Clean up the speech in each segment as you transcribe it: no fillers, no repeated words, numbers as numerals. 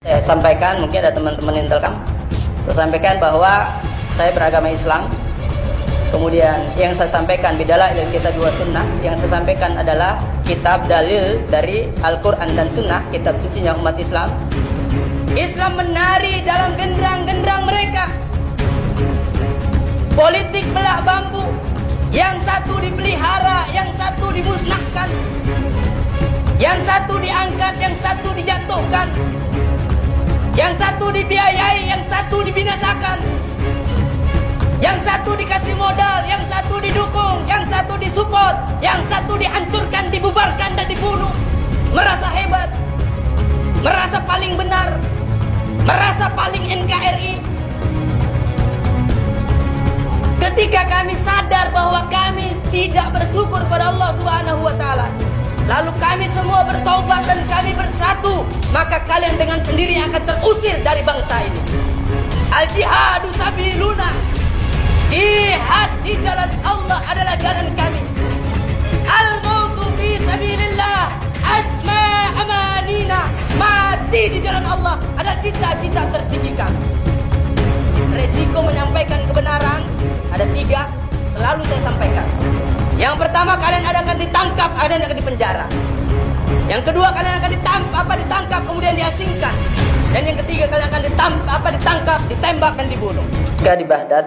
Saya sampaikan, mungkin ada teman-teman Intelkam, saya sampaikan bahwa saya beragama Islam. Kemudian yang saya sampaikan bidalah ilal kitab wa sunnah, yang saya sampaikan adalah kitab dalil dari Al-Quran dan Sunnah, kitab sucinya umat Islam. Islam menari dalam genderang-genderang mereka. Politik belah bambu, yang satu dipelihara, yang satu dimusnahkan, yang satu diangkat, yang satu dijatuhkan, yang satu dibiayai, yang satu dibinasakan, yang satu dikasih modal, yang satu didukung, yang satu disupport, yang satu dihancurkan, dibubarkan dan dibunuh. Merasa hebat, merasa paling benar, merasa paling NKRI. Ketika kami sadar bahwa kami tidak bersyukur pada Allah Subhanahu wa taala, lalu kami semua bertaubat dan kami bersatu, maka kalian dengan sendiri akan terusir dari bangsa ini. Al-jihadu sabiluna. Jihad di jalan Allah adalah jalan kami. Al-mautu fi sabilillah asma amanina. Mati di jalan Allah adalah cita-cita tertinggi kami. Resiko menyampaikan kebenaran ada 3, selalu saya sampaikan. Yang pertama, kalian akan ditangkap, kalian akan dipenjara. Yang kedua, kalian akan ditangkap kemudian diasingkan. Dan yang ketiga, kalian akan ditangkap, ditembak dan dibunuh. Ketika di Baghdad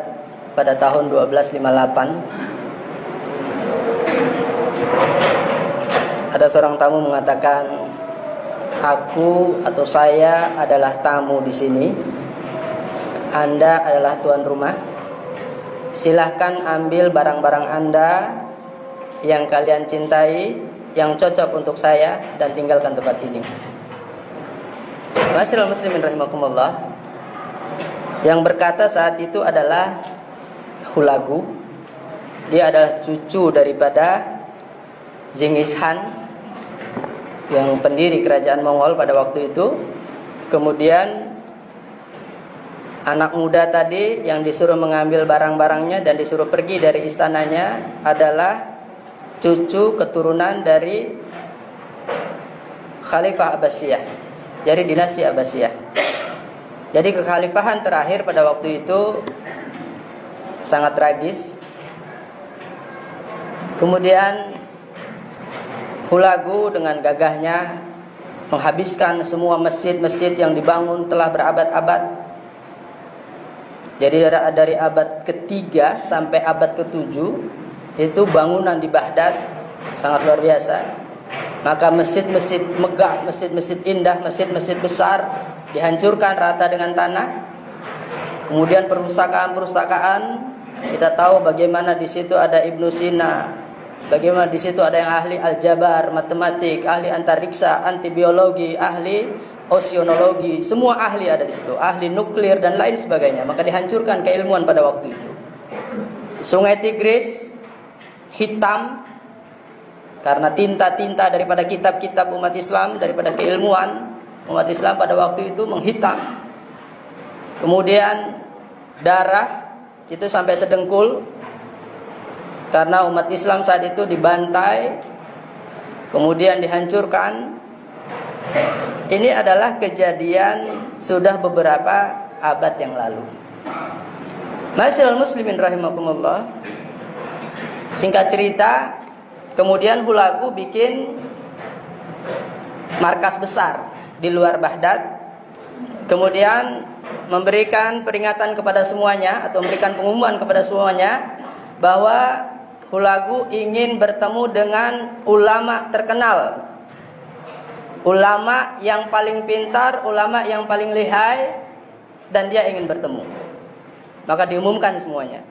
pada tahun 1258, ada seorang tamu mengatakan, aku atau saya adalah tamu di sini. Anda adalah tuan rumah. Silahkan ambil barang-barang Anda yang kalian cintai, yang cocok untuk saya, dan tinggalkan tempat ini. Ma'asyiral muslimin rahimakumullah. Yang berkata saat itu adalah Hulagu. Dia adalah cucu daripada Genghis Khan, yang pendiri kerajaan Mongol pada waktu itu. Kemudian anak muda tadi yang disuruh mengambil barang-barangnya dan disuruh pergi dari istananya adalah cucu keturunan dari Khalifah Abbasiyah, dari dinasti Abbasiyah. Jadi kekhalifahan terakhir pada waktu itu sangat tragis. Kemudian Hulagu dengan gagahnya menghabiskan semua masjid-masjid yang dibangun telah berabad-abad. Jadi dari abad ke-3 sampai abad ke-7 itu bangunan di Baghdad sangat luar biasa. Maka masjid-masjid megah, masjid-masjid indah, masjid-masjid besar dihancurkan rata dengan tanah. Kemudian perpustakaan-perpustakaan, kita tahu bagaimana di situ ada Ibnu Sina, bagaimana di situ ada yang ahli aljabar, matematik, ahli antariksa, antibiologi, ahli oceanologi, semua ahli ada di situ, ahli nuklir dan lain sebagainya. Maka dihancurkan keilmuan pada waktu itu. Sungai Tigris hitam karena tinta-tinta daripada kitab-kitab umat Islam, daripada keilmuan umat Islam pada waktu itu menghitam. Kemudian darah itu sampai sedengkul karena umat Islam saat itu dibantai, kemudian dihancurkan. Ini adalah kejadian sudah beberapa abad yang lalu. Ma'asyiral muslimin rahimakumullah. Singkat cerita, kemudian Hulagu bikin markas besar di luar Baghdad. Kemudian memberikan peringatan kepada semuanya, atau memberikan pengumuman kepada semuanya, bahwa Hulagu ingin bertemu dengan ulama terkenal, ulama yang paling pintar, ulama yang paling lihai, dan dia ingin bertemu. Maka diumumkan semuanya.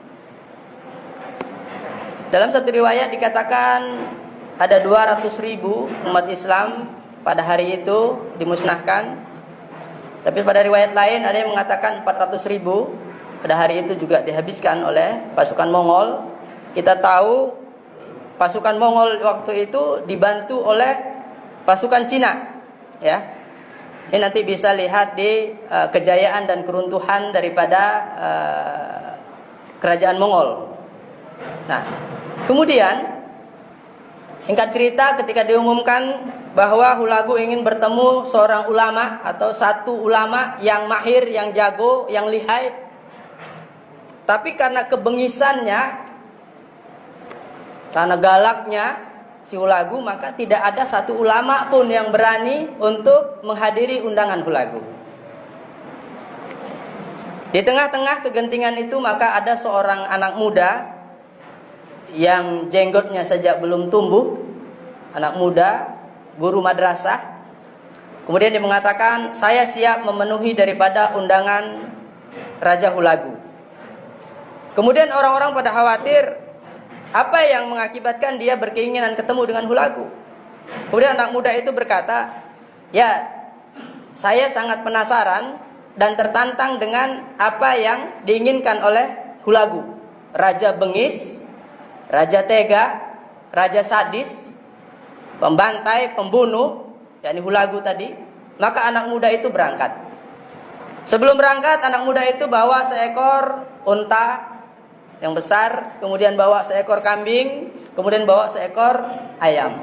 Dalam satu riwayat dikatakan ada 200.000 umat Islam pada hari itu dimusnahkan. Tapi pada riwayat lain ada yang mengatakan 400.000 pada hari itu juga dihabiskan oleh pasukan Mongol. Kita tahu pasukan Mongol waktu itu dibantu oleh pasukan Cina, ya. Ini nanti bisa lihat di kejayaan dan keruntuhan daripada kerajaan Mongol. Nah, kemudian Singkat cerita, ketika diumumkan bahwa Hulagu ingin bertemu seorang ulama atau satu ulama yang mahir, yang jago, yang lihai, tapi karena kebengisannya, karena galaknya si Hulagu, maka tidak ada satu ulama pun yang berani untuk menghadiri undangan Hulagu. Di tengah-tengah kegentingan itu, maka ada seorang anak muda yang jenggotnya saja belum tumbuh, anak muda, guru madrasah. Kemudian dia mengatakan, saya siap memenuhi daripada undangan Raja Hulagu. Kemudian orang-orang pada khawatir, apa yang mengakibatkan dia berkeinginan ketemu dengan Hulagu. Kemudian anak muda itu berkata, ya, saya sangat penasaran dan tertantang dengan apa yang diinginkan oleh Hulagu. Raja bengis, raja tega, raja sadis, pembantai, pembunuh, yakni Hulagu tadi. Maka anak muda itu berangkat. Sebelum berangkat, anak muda itu bawa seekor unta yang besar, kemudian bawa seekor kambing, kemudian bawa seekor ayam.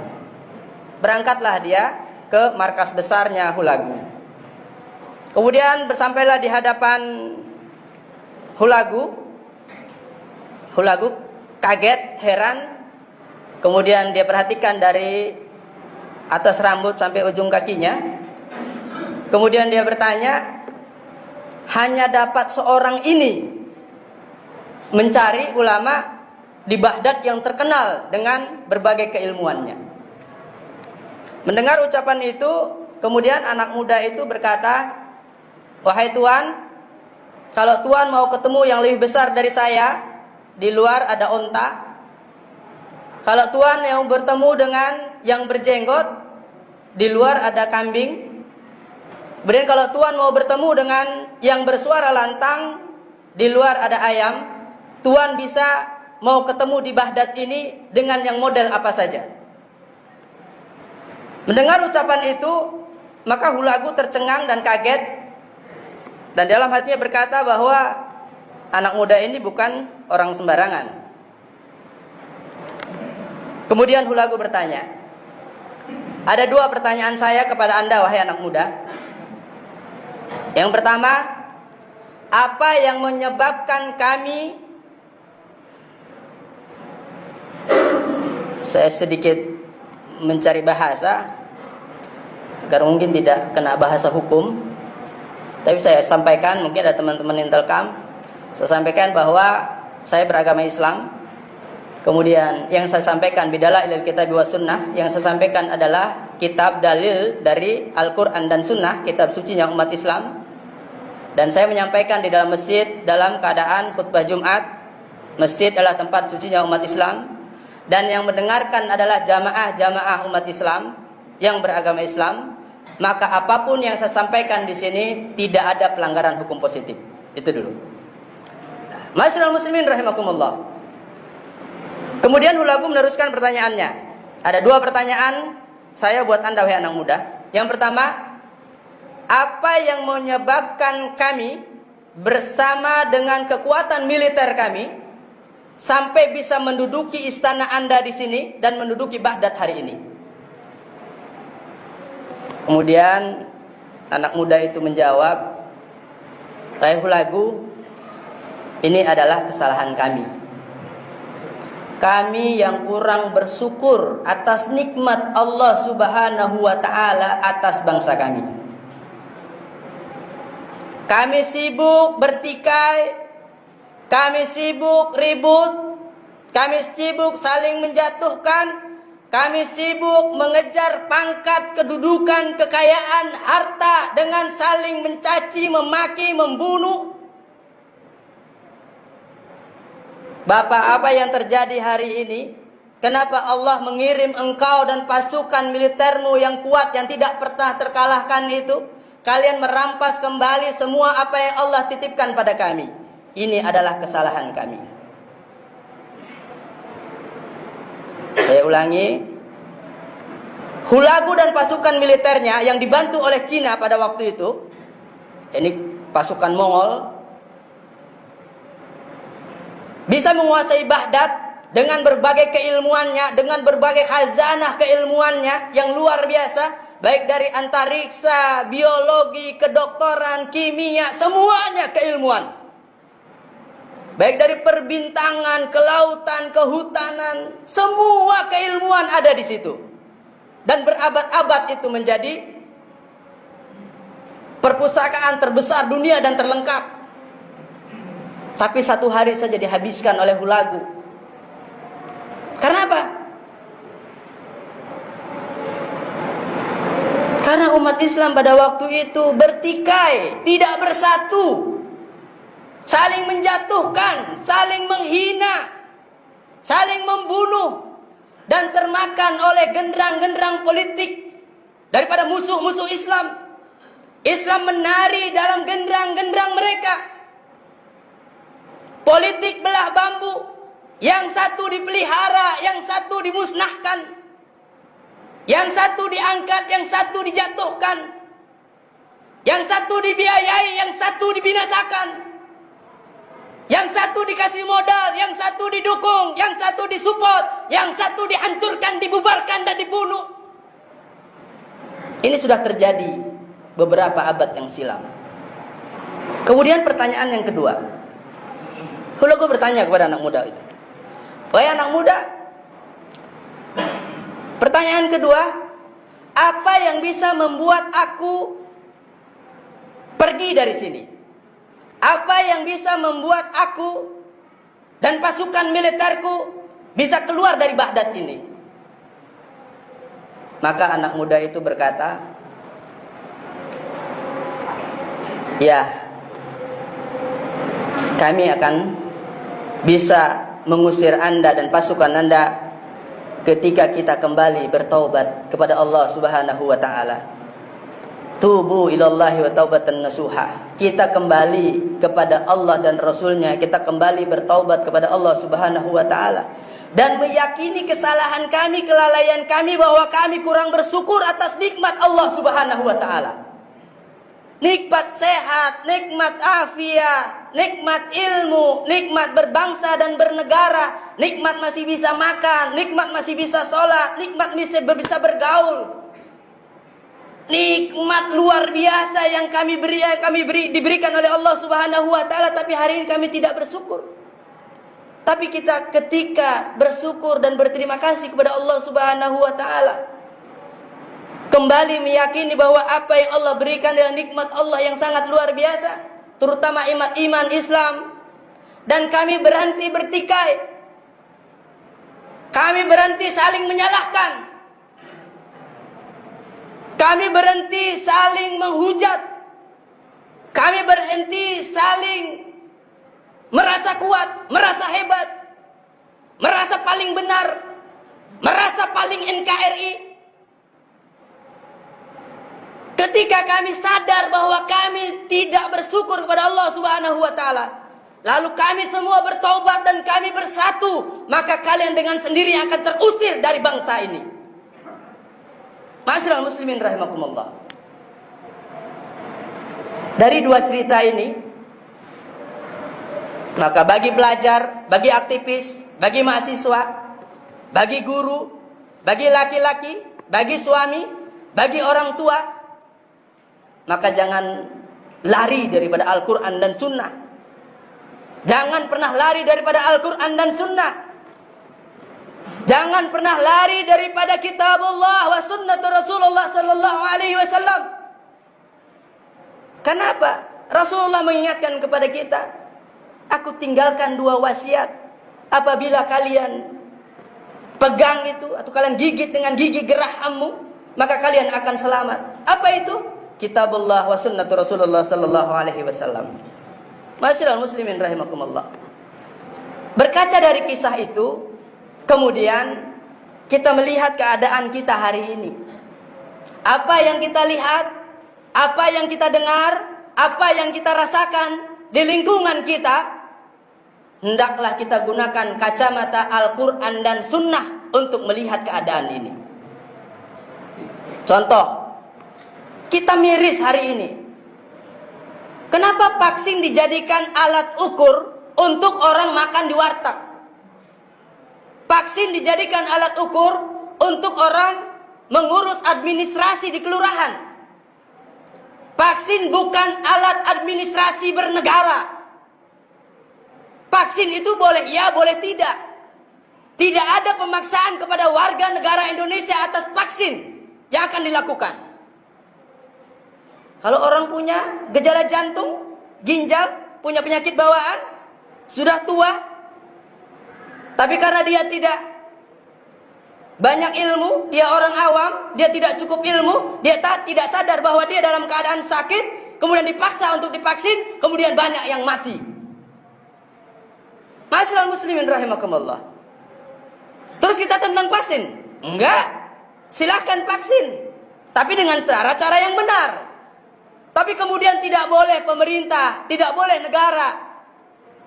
Berangkatlah dia ke markas besarnya Hulagu. Kemudian bersampailah di hadapan Hulagu. Hulagu kaget, heran. Kemudian dia perhatikan dari atas rambut sampai ujung kakinya. Kemudian dia bertanya, hanya dapat seorang ini mencari ulama di Baghdad yang terkenal dengan berbagai keilmuannya. Mendengar ucapan itu, kemudian anak muda itu berkata, wahai Tuan, kalau Tuan mau ketemu yang lebih besar dari saya, di luar ada onta. Kalau Tuan yang bertemu dengan yang berjenggot, di luar ada kambing. Kemudian kalau Tuan mau bertemu dengan yang bersuara lantang, di luar ada ayam. Tuan bisa mau ketemu di Baghdad ini dengan yang model apa saja. Mendengar ucapan itu, maka Hulagu tercengang dan kaget. Dan dalam hatinya berkata bahwa anak muda ini bukan orang sembarangan. Kemudian Hulagu bertanya, ada dua pertanyaan saya kepada Anda, wahai anak muda. Yang pertama, apa yang menyebabkan kami, saya sedikit mencari bahasa agar mungkin tidak kena bahasa hukum, tapi saya sampaikan, mungkin ada teman-teman Intelkam, saya sampaikan bahwa saya beragama Islam. Kemudian yang saya sampaikan bidalail kitab wa sunnah, yang saya sampaikan adalah kitab dalil dari Al-Quran dan Sunnah, kitab sucinya umat Islam. Dan saya menyampaikan di dalam masjid dalam keadaan khutbah Jumat. Masjid adalah tempat sucinya umat Islam, dan yang mendengarkan adalah jamaah-jamaah umat Islam yang beragama Islam. Maka apapun yang saya sampaikan di sini tidak ada pelanggaran hukum positif. Itu dulu. Ma'asyiral muslimin rahimakumullah. Kemudian Hulagu meneruskan pertanyaannya. Ada dua pertanyaan saya buat Anda, wahai anak muda. Yang pertama, apa yang menyebabkan kami bersama dengan kekuatan militer kami sampai bisa menduduki istana Anda di sini dan menduduki Baghdad hari ini? Kemudian anak muda itu menjawab, wahai Hulagu, ini adalah kesalahan kami. Kami yang kurang bersyukur atas nikmat Allah Subhanahu wa ta'ala atas bangsa kami. Kami sibuk bertikai, kami sibuk ribut, kami sibuk saling menjatuhkan, kami sibuk mengejar pangkat, kedudukan, kekayaan, harta dengan saling mencaci, memaki, membunuh. Bapak, apa yang terjadi hari ini? Kenapa Allah mengirim engkau dan pasukan militermu yang kuat, yang tidak pernah terkalahkan itu? Kalian merampas kembali semua apa yang Allah titipkan pada kami. Ini adalah kesalahan kami. Saya ulangi. Hulagu dan pasukan militernya yang dibantu oleh Cina pada waktu itu, ini pasukan Mongol, bisa menguasai Baghdad dengan berbagai keilmuannya, dengan berbagai khazanah keilmuannya yang luar biasa, baik dari antariksa, biologi, kedokteran, kimia, semuanya keilmuan. Baik dari perbintangan, kelautan, kehutanan, semua keilmuan ada di situ. Dan berabad-abad itu menjadi perpustakaan terbesar dunia dan terlengkap. Tapi satu hari saja dihabiskan oleh Hulagu. Karena apa? Karena umat Islam pada waktu itu bertikai, tidak bersatu. Saling menjatuhkan, saling menghina, saling membunuh, dan termakan oleh genderang-genderang politik daripada musuh-musuh Islam. Islam menari dalam genderang-genderang mereka. Politik belah bambu, yang satu dipelihara, yang satu dimusnahkan, yang satu diangkat, yang satu dijatuhkan, yang satu dibiayai, yang satu dibinasakan. Yang satu dikasih modal, yang satu didukung, yang satu disupport, yang satu dihancurkan, dibubarkan dan dibunuh. Ini sudah terjadi beberapa abad yang silam. Kemudian pertanyaan yang kedua. Hulagu bertanya kepada anak muda itu. Wahai anak muda, pertanyaan kedua, apa yang bisa membuat aku pergi dari sini? Apa yang bisa membuat aku dan pasukan militerku bisa keluar dari Baghdad ini? Maka anak muda itu berkata, ya, kami akan bisa mengusir Anda dan pasukan Anda ketika kita kembali bertaubat kepada Allah Subhanahu wa taala. Tubu ilallahi wa taubatan nasuha. Kita kembali kepada Allah dan Rasulnya. Kita kembali bertaubat kepada Allah Subhanahu wa ta'ala. Dan meyakini kesalahan kami, kelalaian kami, bahwa kami kurang bersyukur atas nikmat Allah Subhanahu wa ta'ala. Nikmat sehat, nikmat afiat, nikmat ilmu, nikmat berbangsa dan bernegara, nikmat masih bisa makan, nikmat masih bisa sholat, nikmat masih bisa bergaul. Nikmat luar biasa yang diberikan oleh Allah Subhanahu wa taala, tapi hari ini kami tidak bersyukur. Tapi kita ketika bersyukur dan berterima kasih kepada Allah Subhanahu wa taala, kembali meyakini bahwa apa yang Allah berikan adalah nikmat Allah yang sangat luar biasa, terutama iman Islam, dan kami berhenti bertikai. Kami berhenti saling menyalahkan. Kami berhenti saling menghujat. Kami berhenti saling merasa kuat, merasa hebat, merasa paling benar, merasa paling NKRI. Ketika kami sadar bahwa kami tidak bersyukur kepada Allah Subhanahu wa taala, lalu kami semua bertaubat dan kami bersatu, maka kalian dengan sendiri akan terusir dari bangsa ini. Ma'asyiral muslimin rahimakumullah. Dari dua cerita ini, maka bagi pelajar, bagi aktivis, bagi mahasiswa, bagi guru, bagi laki-laki, bagi suami, bagi orang tua, maka jangan lari daripada Al-Quran dan Sunnah. Jangan pernah lari daripada Al-Quran dan Sunnah. Jangan pernah lari daripada kitabullah wa sunnatu Rasulullah sallallahu alaihi wasallam. Kenapa? Rasulullah mengingatkan kepada kita, aku tinggalkan dua wasiat. Apabila kalian pegang itu atau kalian gigit dengan gigi gerahammu, maka kalian akan selamat. Apa itu? Kitabullah wa sunnatu Rasulullah sallallahu alaihi wasallam. Ma'asyiral muslimin rahimakumullah. Berkaca dari kisah itu, kemudian kita melihat keadaan kita hari ini. Apa yang kita lihat, apa yang kita dengar, apa yang kita rasakan di lingkungan kita, hendaklah kita gunakan kacamata Al-Quran dan Sunnah untuk melihat keadaan ini. Contoh, kita miris hari ini. Kenapa vaksin dijadikan alat ukur untuk orang makan di warteg? Vaksin dijadikan alat ukur untuk orang mengurus administrasi di kelurahan. Vaksin bukan alat administrasi bernegara. Vaksin itu boleh iya, boleh tidak. Tidak ada pemaksaan kepada warga negara Indonesia atas vaksin yang akan dilakukan. Kalau orang punya gejala jantung, ginjal, punya penyakit bawaan, sudah tua, tapi karena dia tidak banyak ilmu, dia orang awam, dia tidak cukup ilmu, dia tidak sadar bahwa dia dalam keadaan sakit, kemudian dipaksa untuk divaksin, kemudian banyak yang mati. Ma'asyiral muslimin rahimakumullah. Terus kita tentang vaksin? Enggak. Silahkan vaksin, tapi dengan cara-cara yang benar. Tapi kemudian tidak boleh pemerintah, tidak boleh negara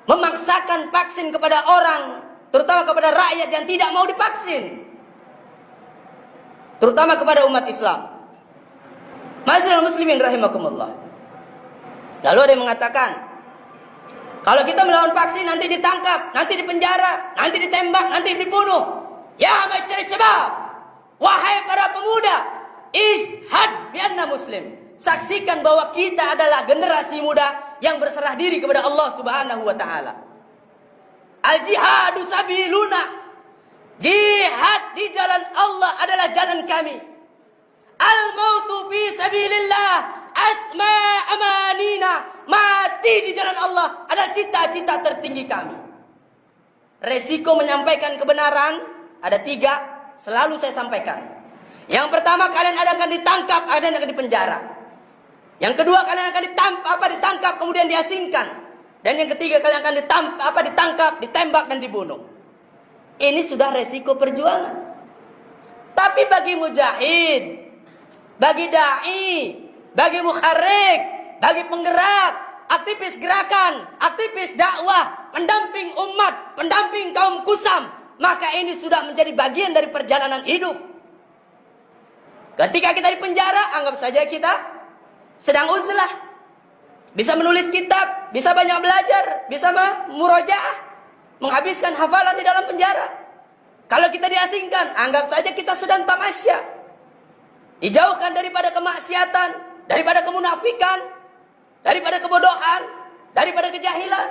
memaksakan vaksin kepada orang, terutama kepada rakyat yang tidak mau divaksin, terutama kepada umat Islam. Ma'asyiral muslimin rahimakumullah. Lalu ada yang mengatakan, kalau kita melawan vaksin nanti ditangkap, nanti dipenjara, nanti ditembak, nanti dibunuh. Ya ma'asyiral syabab, wahai para pemuda, ishhad bi anna muslim. Saksikan bahwa kita adalah generasi muda yang berserah diri kepada Allah Subhanahu wa taala. Al-jihadu sabiluna. Jihad di jalan Allah adalah jalan kami. Al-mautu fi sabilillah asma amanina. Mati di jalan Allah adalah cita-cita tertinggi kami. Resiko menyampaikan kebenaran ada 3, selalu saya sampaikan. Yang pertama, kalian akan ditangkap, kalian akan dipenjara. Yang kedua, kalian akan ditangkap kemudian diasingkan. Dan yang ketiga, kalian akan ditangkap, ditembak dan dibunuh. Ini sudah resiko perjuangan. Tapi bagi mujahid, bagi dai, bagi mukharrik, bagi penggerak, aktivis gerakan, aktivis dakwah, pendamping umat, pendamping kaum kusam, maka ini sudah menjadi bagian dari perjalanan hidup. Ketika kita di penjara, anggap saja kita sedang uzlah. Bisa menulis kitab, bisa banyak belajar, bisa murojaah, menghabiskan hafalan di dalam penjara. Kalau kita diasingkan, anggap saja kita sedang tamasya. Dijauhkan daripada kemaksiatan, daripada kemunafikan, daripada kebodohan, daripada kejahilan.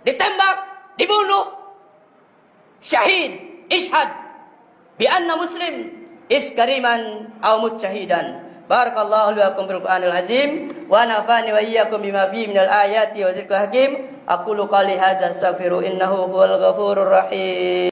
Ditembak, dibunuh. Syahid, ishhad bi anna muslim iskariman aw mujtahidan. Barakallahu li wa lakum fil Qur'anil azim wa nafa'ani wa iyyakum bima fihi minal ayati wa dzikril hakim. Aqulu qali hadza astaghfiru innahu huwal ghafurur rahim.